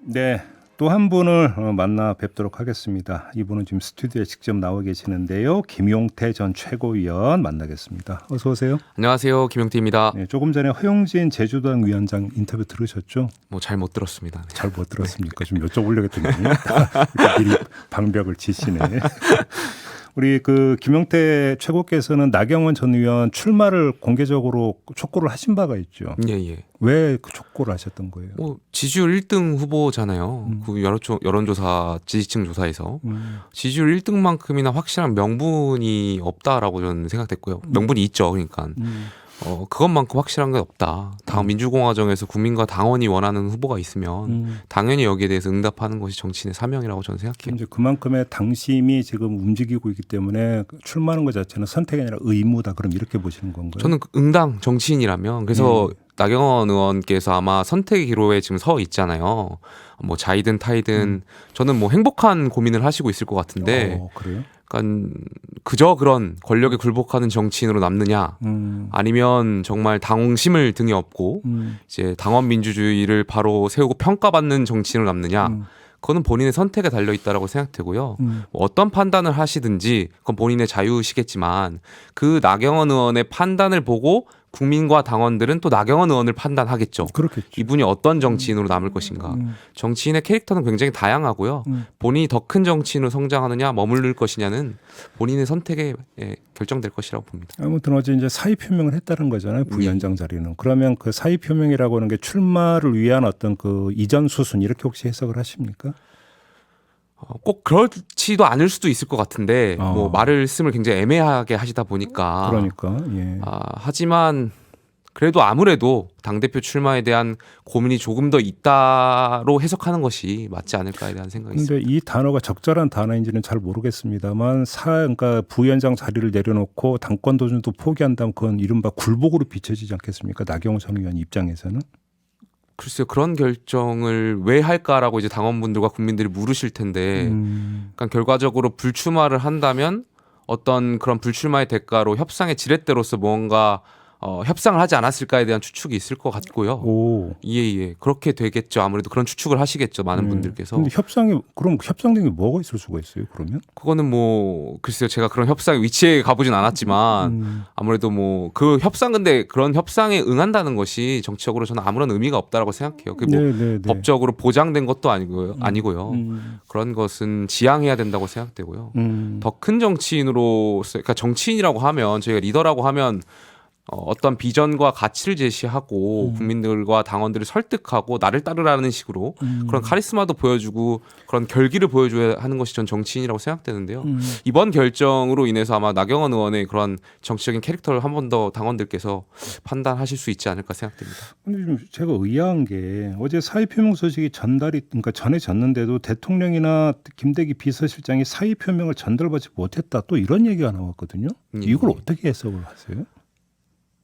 네, 또 한 분을 만나 뵙도록 하겠습니다. 이분은 지금 스튜디오에 직접 나와 계시는데요. 김용태 전 최고위원 만나겠습니다. 어서 오세요. 안녕하세요, 김용태입니다. 네, 조금 전에 허용진 제주도당 위원장 인터뷰 들으셨죠? 뭐 잘 못 들었습니다. 네. 잘 못 들었습니까? 좀 여쭤보려고 했더니 미리 방벽을 치시네. 우리 그 김용태 최고께서는 나경원 전 의원 출마를 공개적으로 촉구를 하신 바가 있죠. 예. 왜 그 촉구를 하셨던 거예요? 뭐 지지율 1등 후보잖아요. 그 여론조사 지지층 조사에서 지지율 1등만큼이나 확실한 명분이 없다라고 저는 생각됐고요. 명분이 있죠, 그러니까. 그것만큼 확실한 게 없다. 다음 민주공화정에서 국민과 당원이 원하는 후보가 있으면 당연히 여기에 대해서 응답하는 것이 정치인의 사명이라고 저는 생각해요. 이제 그만큼의 당심이 지금 움직이고 있기 때문에 출마하는 것 자체는 선택이 아니라 의무다. 그럼 이렇게 보시는 건가요? 저는 응당 정치인이라면 그래서 나경원 의원께서 아마 선택의 기로에 지금 서 있잖아요. 뭐 자이든 타이든 저는 뭐 행복한 고민을 하시고 있을 것 같은데 그래요? 그러니까 그저 그런 권력에 굴복하는 정치인으로 남느냐 아니면 정말 당심을 등에 업고 이제 당원 민주주의를 바로 세우고 평가받는 정치인으로 남느냐 그거는 본인의 선택에 달려 있다라고 생각되고요. 뭐 어떤 판단을 하시든지 그건 본인의 자유시겠지만 그 나경원 의원의 판단을 보고 국민과 당원들은 또 나경원 의원을 판단하겠죠. 그렇겠죠. 이분이 어떤 정치인으로 남을 것인가. 정치인의 캐릭터는 굉장히 다양하고요. 본인이 더 큰 정치인으로 성장하느냐 머무를 것이냐는 본인의 선택에 결정될 것이라고 봅니다. 아무튼 어제 이제 사의 표명을 했다는 거잖아요. 부위원장 자리는. 그러면 그 사의 표명이라고 하는 게 출마를 위한 어떤 그 이전 수순 이렇게 혹시 해석을 하십니까? 꼭 그렇지도 않을 수도 있을 것 같은데 뭐 말을 쓰면 굉장히 애매하게 하시다 보니까 그러니까 예. 하지만 그래도 아무래도 당대표 출마에 대한 고민이 조금 더 있다로 해석하는 것이 맞지 않을까에 대한 생각이 있습니다. 근데 이 단어가 적절한 단어인지는 잘 모르겠습니다만 그러니까 부위원장 자리를 내려놓고 당권 도전도 포기한다면 그건 이른바 굴복으로 비춰지지 않겠습니까? 나경원 전 의원 입장에서는. 글쎄요, 그런 결정을 왜 할까라고 이제 당원분들과 국민들이 물으실 텐데, 그러니까 결과적으로 불출마를 한다면 어떤 그런 불출마의 대가로 협상의 지렛대로서 뭔가 협상을 하지 않았을까에 대한 추측이 있을 것 같고요. 오. 예. 그렇게 되겠죠. 아무래도 그런 추측을 하시겠죠. 많은 분들께서. 근데 그럼 협상된 게 뭐가 있을 수가 있어요, 그러면? 그거는 뭐 글쎄요, 제가 그런 협상의 위치에 가보진 않았지만 아무래도 뭐 그 협상 근데 그런 협상에 응한다는 것이 정치적으로 저는 아무런 의미가 없다라고 생각해요. 그게 뭐 법적으로 보장된 것도 아니고요. 그런 것은 지양해야 된다고 생각되고요. 더 큰 정치인으로서, 그러니까 정치인이라고 하면 저희가 리더라고 하면 어떤 비전과 가치를 제시하고 국민들과 당원들을 설득하고 나를 따르라는 식으로 그런 카리스마도 보여주고 그런 결기를 보여줘야 하는 것이 전 정치인이라고 생각되는데요. 이번 결정으로 인해서 아마 나경원 의원의 그런 정치적인 캐릭터를 한 번 더 당원들께서 판단하실 수 있지 않을까 생각됩니다. 근데 좀 제가 의아한 게 어제 사의 표명 소식이 그러니까 전해졌는데도 대통령이나 김대기 비서실장이 사의 표명을 전달받지 못했다 또 이런 얘기가 나왔거든요. 이걸 어떻게 해석을 하세요?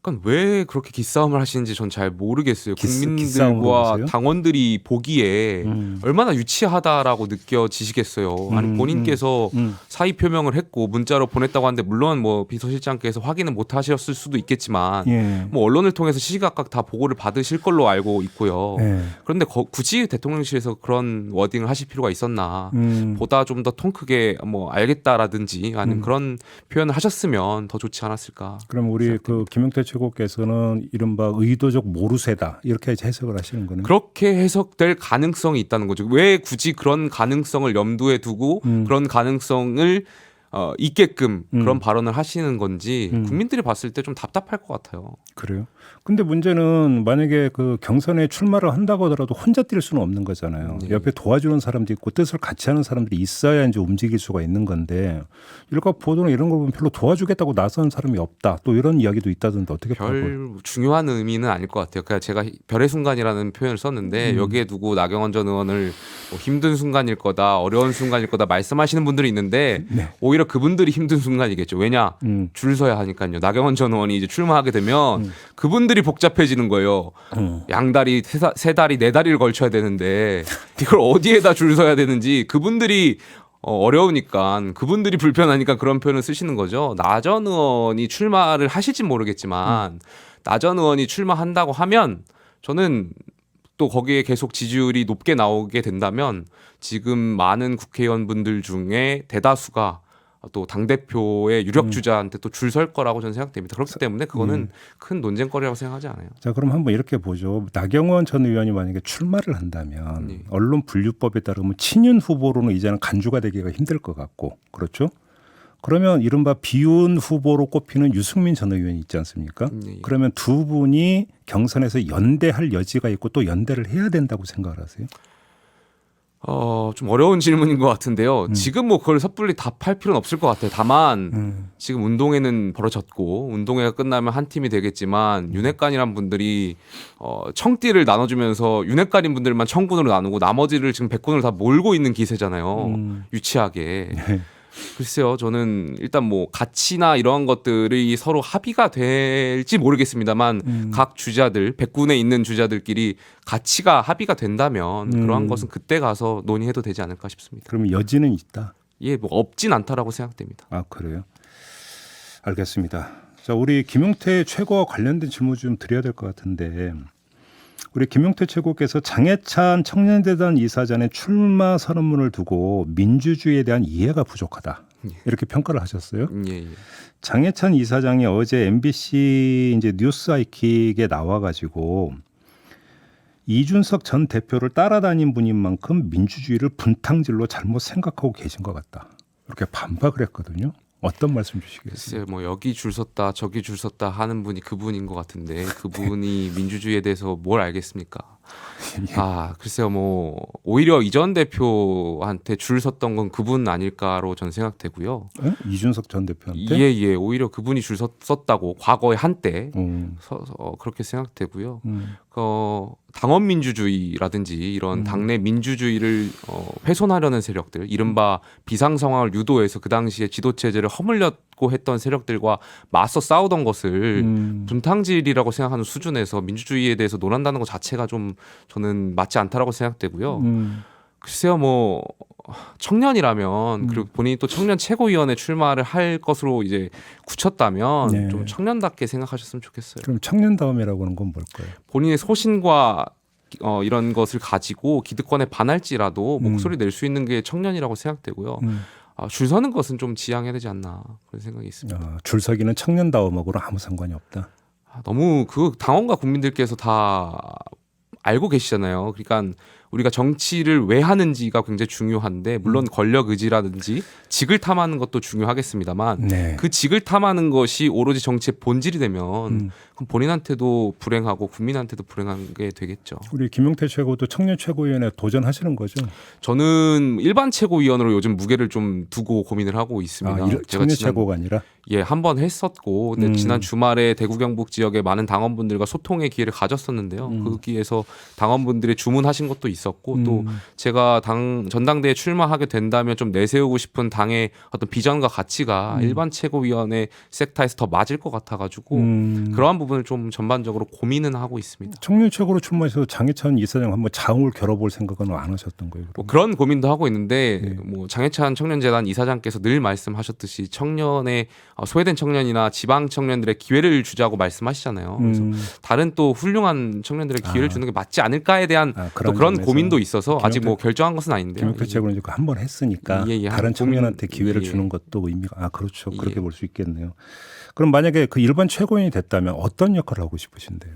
그러니까 왜 그렇게 기싸움을 하시는지 전 잘 모르겠어요. 기싸움으로 국민들과 보세요? 당원들이 보기에 얼마나 유치하다라고 느껴지시겠어요. 아니 본인께서 사의 표명을 했고 문자로 보냈다고 하는데 물론 뭐 비서실장께서 확인은 못 하셨을 수도 있겠지만 뭐 언론을 통해서 시시각각 다 보고를 받으실 걸로 알고 있고요. 그런데 굳이 대통령실에서 그런 워딩을 하실 필요가 있었나? 보다 좀 더 통 크게 뭐 알겠다라든지 아니면 그런 표현을 하셨으면 더 좋지 않았을까? 그럼 우리 그 김용태 최고께서는 이른바 의도적 모르쇠다 이렇게 해석을 하시는 거네요. 그렇게 해석될 가능성이 있다는 거죠. 왜 굳이 그런 가능성을 염두에 두고 그런 가능성을 있게끔 그런 발언을 하시는 건지 국민들이 봤을 때 좀 답답할 것 같아요. 그래요? 근데 문제는 만약에 그 경선에 출마를 한다고 하더라도 혼자 뛸 수는 없는 거잖아요. 옆에 도와주는 사람도 있고 뜻을 같이 하는 사람들이 있어야 이제 움직일 수가 있는 건데 일각 보도나 이런 걸 보면 별로 도와주겠다고 나서는 사람이 없다. 또 이런 이야기도 있다던데 어떻게 별 중요한 의미는 아닐 것 같아요. 그러니까 제가 별의 순간이라는 표현을 썼는데 여기에 두고 나경원 전 의원을 뭐 힘든 순간일 거다, 어려운 순간일 거다 말씀하시는 분들이 있는데 오히려 그분들이 힘든 순간이겠죠. 왜냐? 줄 서야 하니까요. 나경원 전 의원이 이제 출마하게 되면 그분들이 복잡해지는 거예요. 양다리, 세 다리, 네 다리를 걸쳐야 되는데 이걸 어디에다 줄 서야 되는지 그분들이 어려우니까 그분들이 불편하니까 그런 표현을 쓰시는 거죠. 나 전 의원이 출마를 하실진 모르겠지만 나 전 의원이 출마한다고 하면 저는 또 거기에 계속 지지율이 높게 나오게 된다면 지금 많은 국회의원분들 중에 대다수가 또 당대표의 유력 주자한테 또 줄 설 거라고 저는 생각됩니다. 그렇기 때문에 그거는 큰 논쟁거리라고 생각하지 않아요. 자, 그럼 한번 이렇게 보죠. 나경원 전 의원이 만약에 출마를 한다면 네. 언론 분류법에 따르면 친윤 후보로는 이제는 간주가 되기가 힘들 것 같고, 그렇죠? 그러면 이른바 비윤 후보로 꼽히는 유승민 전 의원이 있지 않습니까? 네. 그러면 두 분이 경선에서 연대할 여지가 있고 또 연대를 해야 된다고 생각을 하세요? 좀 어려운 질문인 것 같은데요. 지금 뭐 그걸 섣불리 답할 필요는 없을 것 같아요. 다만 지금 운동회는 벌어졌고 운동회가 끝나면 한 팀이 되겠지만 윤핵관이란 분들이 청띠를 나눠주면서 윤핵관인 분들만 청군으로 나누고 나머지를 지금 백군으로 다 몰고 있는 기세잖아요. 유치하게. 글쎄요, 저는 일단 뭐 가치나 이런 것들이 서로 합의가 될지 모르겠습니다만 각 주자들, 백군에 있는 주자들끼리 가치가 합의가 된다면 그러한 것은 그때 가서 논의해도 되지 않을까 싶습니다. 그러면 여지는 있다? 예, 뭐 없진 않다라고 생각됩니다. 아, 그래요? 알겠습니다. 자, 우리 김용태 최고와 관련된 질문 좀 드려야 될 것 같은데, 우리 김용태 최고께서 장해찬 청년재단 이사장의 출마 선언문을 두고 민주주의에 대한 이해가 부족하다, 이렇게 평가를 하셨어요. 예. 장해찬 이사장이 어제 MBC 이제 뉴스 아이킥에 나와가지고 이준석 전 대표를 따라다닌 분인 만큼 민주주의를 분탕질로 잘못 생각하고 계신 것 같다, 이렇게 반박을 했거든요. 어떤 말씀 주시겠어요? 글쎄요, 뭐 여기 줄 섰다 저기 줄 섰다 하는 분이 그분인 것 같은데 그분이 민주주의에 대해서 뭘 알겠습니까? 글쎄요, 뭐 오히려 이전 대표한테 줄 섰던 건 그분 아닐까로 전 생각되고요. 이준석 전 대표한테? 예, 오히려 그분이 줄 섰다고 과거에 한때 그렇게 생각되고요. 당원 민주주의라든지 이런 당내 민주주의를 훼손하려는 세력들, 이른바 비상 상황을 유도해서 그 당시에 지도 체제를 허물려고 했던 세력들과 맞서 싸우던 것을 분탕질이라고 생각하는 수준에서 민주주의에 대해서 논한다는 것 자체가 좀 저는 맞지 않다라고 생각되고요. 글쎄요, 뭐 청년이라면 그리고 본인이 또 청년 최고위원회 출마를 할 것으로 이제 굳혔다면 네. 좀 청년답게 생각하셨으면 좋겠어요. 그럼 청년다움이라고 하는 건 뭘까요? 본인의 소신과 이런 것을 가지고 기득권에 반할지라도 목소리 낼 수 있는 게 청년이라고 생각되고요. 줄 서는 것은 좀 지양해야 되지 않나 그런 생각이 있습니다. 줄 서기는 청년다움하고는 아무 상관이 없다. 너무 그 당원과 국민들께서 다 알고 계시잖아요. 그러니까 우리가 정치를 왜 하는지가 굉장히 중요한데 물론 권력 의지라든지 직을 탐하는 것도 중요하겠습니다만 네. 그 직을 탐하는 것이 오로지 정치의 본질이 되면 그럼 본인한테도 불행하고 국민한테도 불행한 게 되겠죠. 우리 김용태 최고도 청년 최고위원회 도전하시는 거죠? 저는 일반 최고위원으로 요즘 무게를 좀 두고 고민을 하고 있습니다. 청년 최고가 아니라? 예, 한 번 했었고 근데 지난 주말에 대구 경북 지역에 많은 당원분들과 소통의 기회를 가졌었는데요. 그 기회에서 당원분들이 주문하신 것도 있었고 또 제가 전당대회에 출마하게 된다면 좀 내세우고 싶은 당의 어떤 비전과 가치가 일반 최고위원회 섹터에서 더 맞을 것 같아가지고 그러한 부분을 좀 전반적으로 고민은 하고 있습니다. 청년 최고로 출마해서 장해찬 이사장 한번 자웅을 겨뤄볼 생각은 안 하셨던 거예요? 뭐 그런 고민도 하고 있는데 뭐 장해찬 청년재단 이사장께서 늘 말씀하셨듯이 청년의 소외된 청년이나 지방 청년들의 기회를 주자고 말씀하시잖아요. 그래서 다른 또 훌륭한 청년들의 기회를 주는 게 맞지 않을까에 대한 또 그런 고민도 있어서 아직 뭐 결정한 것은 아닌데요. 김용태 최고는 한 번 했으니까 다른 청년한테 기회를 주는 것도 의미가 그렇죠. 그렇게 볼 수 있겠네요. 그럼 만약에 그 일반 최고위원이 됐다면 어떤 역할을 하고 싶으신데요?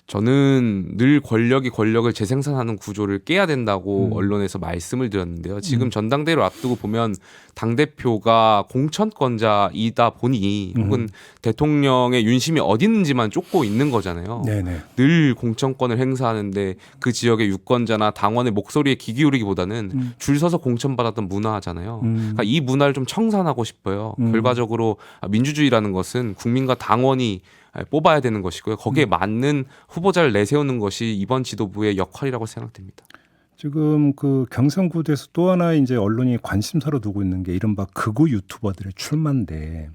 저는 늘 권력을 재생산하는 구조를 깨야 된다고 언론에서 말씀을 드렸는데요. 지금 전당대회를 앞두고 보면 당대표가 공천권자이다 보니 혹은 대통령의 윤심이 어디 있는지만 쫓고 있는 거잖아요. 네네. 늘 공천권을 행사하는데 그 지역의 유권자나 당원의 목소리에 귀 기울이기보다는 줄 서서 공천받았던 문화잖아요. 그러니까 이 문화를 좀 청산하고 싶어요. 결과적으로 민주주의라는 것은 국민과 당원이 뽑아야 되는 것이고요. 거기에 맞는 후보자를 내세우는 것이 이번 지도부의 역할이라고 생각됩니다. 지금 그 경선구도에서 또 하나 이제 언론이 관심사로 두고 있는 게 이른바 극우 유튜버들의 출마인데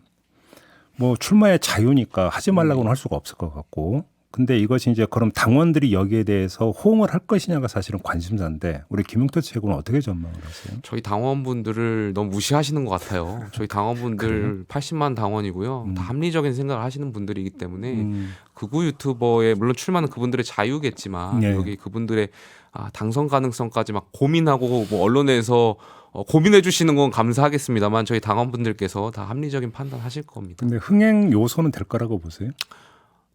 뭐 출마의 자유니까 하지 말라고는 할 수가 없을 것 같고 근데 이것이 이제 그럼 당원들이 여기에 대해서 호응을 할 것이냐가 사실은 관심사인데 우리 김용태 최고는 어떻게 전망을 하세요? 저희 당원분들을 너무 무시하시는 것 같아요. 저희 당원분들 80만 당원이고요. 다 합리적인 생각을 하시는 분들이기 때문에 극우 유튜버에 물론 출마는 그분들의 자유겠지만 네. 여기 그분들의 당선 가능성까지 막 고민하고 뭐 언론에서 고민해 주시는 건 감사하겠습니다만 저희 당원분들께서 다 합리적인 판단하실 겁니다. 근데 흥행 요소는 될 거라고 보세요?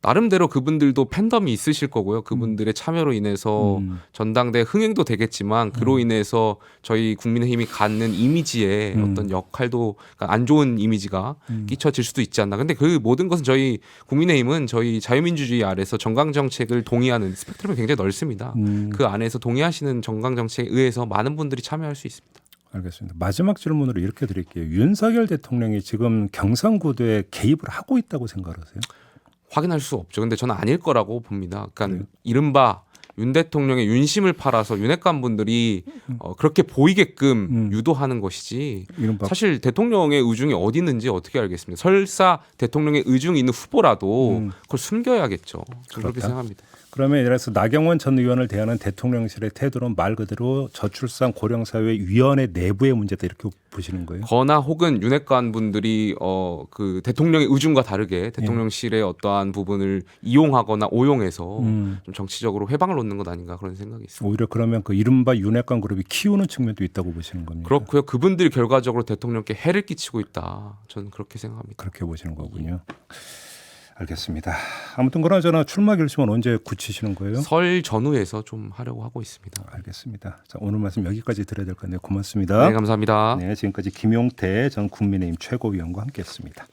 나름대로 그분들도 팬덤이 있으실 거고요. 그분들의 참여로 인해서 전당대 흥행도 되겠지만 그로 인해서 저희 국민의힘이 갖는 이미지에 어떤 역할도 그러니까 안 좋은 이미지가 끼쳐질 수도 있지 않나. 근데 그 모든 것은 저희 국민의힘은 저희 자유민주주의 아래서 정강 정책을 동의하는 스펙트럼이 굉장히 넓습니다. 그 안에서 동의하시는 정강 정책에 의해서 많은 분들이 참여할 수 있습니다. 알겠습니다. 마지막 질문으로 이렇게 드릴게요. 윤석열 대통령이 지금 경선구도에 개입을 하고 있다고 생각하세요? 확인할 수 없죠. 근데 저는 아닐 거라고 봅니다. 그러니까 이른바 윤 대통령의 윤심을 팔아서 윤핵관 분들이 그렇게 보이게끔 유도하는 것이지 이른바 사실 대통령의 의중이 어디 있는지 어떻게 알겠습니까? 설사 대통령의 의중이 있는 후보라도 그걸 숨겨야겠죠. 저는 그렇게 생각합니다. 그러면 예를 들어서 나경원 전 의원을 대하는 대통령실의 태도는 말 그대로 저출산 고령사회위원회 내부의 문제다 이렇게 보시는 거예요? 거나 혹은 윤핵관 분들이 그 대통령의 의중과 다르게 대통령실의 어떠한 부분을 이용하거나 오용해서 좀 정치적으로 회방을 놓는 것 아닌가 그런 생각이 있습니다. 오히려 그러면 그 이른바 윤핵관 그룹이 키우는 측면도 있다고 보시는 겁니까? 그렇고요. 그분들이 결과적으로 대통령께 해를 끼치고 있다. 저는 그렇게 생각합니다. 그렇게 보시는 거군요. 알겠습니다. 아무튼 그나저나 출마 결심은 언제 굳히시는 거예요? 설 전후에서 좀 하려고 하고 있습니다. 알겠습니다. 자, 오늘 말씀 여기까지 드려야 될 것 같네요. 고맙습니다. 네, 감사합니다. 네, 지금까지 김용태 전 국민의힘 최고위원과 함께했습니다.